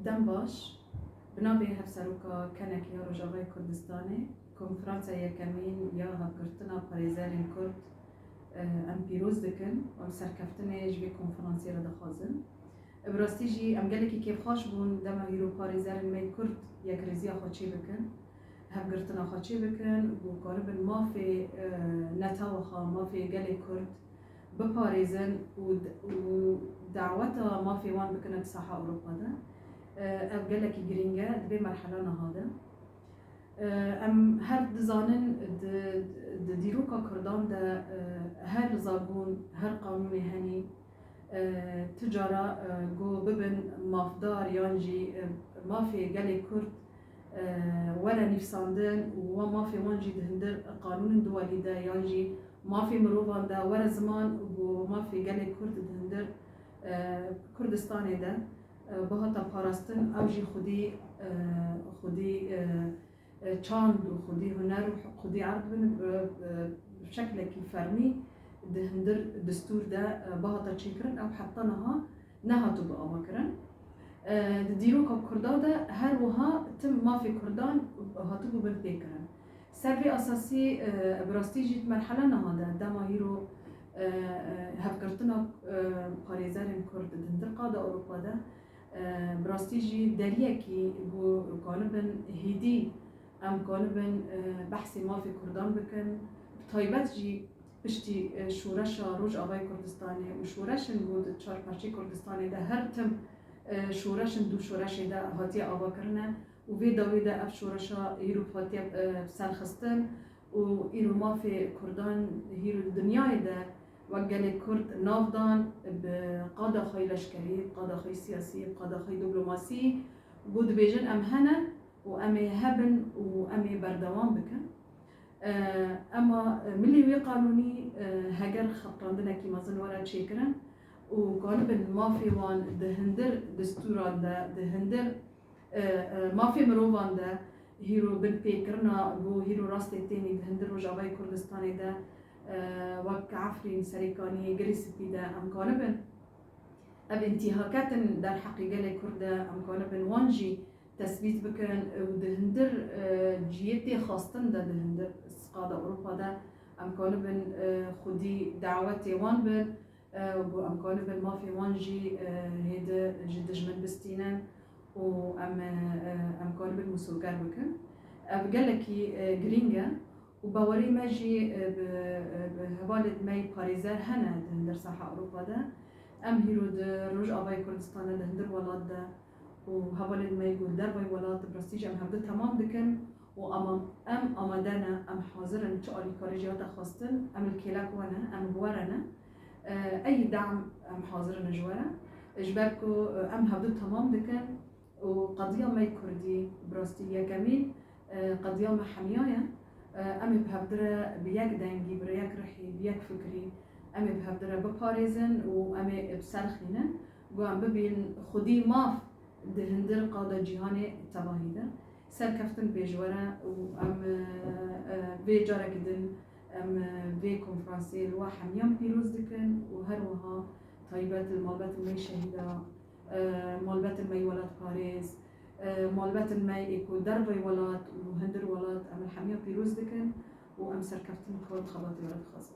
دم باش بنابه هفسروکا کنکی ها روژاوای کردستانه کنفرانسا یکمین یا هفگرتنا پاریزارین کرد ام پیروز دکن و ام سرکفتنه جوی کنفرانسی را دخوازن براستی جی ام گلکی کیف خوش بون دم هیرو پاریزارین می کرد یک ریزیا خوچی بکن هفگرتنا خوچی بکن و قاربن مافی نتاوخا مافی گلی کرد بپاریزن و دعوتا مافی وان بکنن ساحة أوروبا ده او گلکی گرینگه دبی مرحله نهاده ام هر دزانن دیروکا کردان ده هر زاگون هر قانون هنی تجارة گو ببن مافدار یانجی مافی گلی کرد ولا نفساندن و مافی وانجی دهندر قانون دوالی ده یانجی مافی مروفان ده ولا زمان و مافی گلی کرد دهندر کردستانی ده بهتا پاراستن او جی خودی چاند و خودی هنر و خودی عرض بن بشکل کی فرمی دهندر دستور ده بهتا چیکرن او حتی نهاتو با آما کرن دیروکا کردا ده هر وها تم مافی کردان هاتو بو بن پیکرن سروی اساسی براستی جیت مرحله نهاده دما هیرو هفکرتنا پاریزارین کرد دهندر قاده اروپا ده براستی جی دریه کی بو کانبن هیدی ام کانبن بحثی مافی کردان بکن تایبت جی پشتی شورش روج آبای کردستانی و شورشن بود چار پرچی کردستانی ده هر تم شورشن دو شورش ده هاتی آبا کرنه و وی ده اف شورش هیرو هاتی سرخستن و ایرو مافی کردان هیرو دنیای ده وقال كرد نافدان بقادة خي لشكري بقادة خي سياسي بقادة خي دبلوماسي بود بيجن أم هنا وأمي هبن وأمي بردوان بكن أما ملي وي قانوني هجر خطراندنا كي مازن ورا تشيكرن وقالب ما في وان دهندر دستوران دهندر ما في مروفان ده هيرو بن بيكرنا بو هيرو راستي تاني دهندر وجاوي كردستاني ده وك عفرين سريكاني جريسبي ده أمكانبن أب انتهاكات در حقيقة لكرده أمكانبن وانجي تثبيت بكن ودهندر جيتي خاصتن ده دهندر قادة أوروبا ده أمكانبن خدي دعوتي وان بن وأمكانبن ما في وانجي هيدا جدج من بستينن وأمكانبن مسوقر بكن أب قالكي جرينجا وباوري ماجي بهوالد ماي باريزار هنا دهندر ساحة أوروبا ده أم هيرو روج آبای کردستان دهندر ولاد ده وهوالد ماي قول در باي ولاد برستيج أم هبده تمام دكن و أم آمدانا أم حاضرن چه آلي كاريجياتا خواستن أم الكيلاك وانا أم بوارنا أي دعم أم حاضرن جوارا إجباركو أم هبده تمام دكن وقضية ماي كردي براستيليا كمين قضية محميايا أمي بهبدرة بيك دنجي بريك رحي بيك فكري أمي بهبدرة بباريزن وأمي بسرخينن وأم ببين خدي ماف دهندر قادة جيهاني تباهيدا سركفتن بيجورا وأم بيجارة جدن أم بي كونفرانسي الواحد يوم بيروز دكن وهروها طيبات المالبات المي شهيدة مالبات المي ولاد باريس مالبات الماء يكو دربي ولات وهندر ولات أم الحمية بيروز دكن وأم سركفتن كود خباطي ولاد خاصة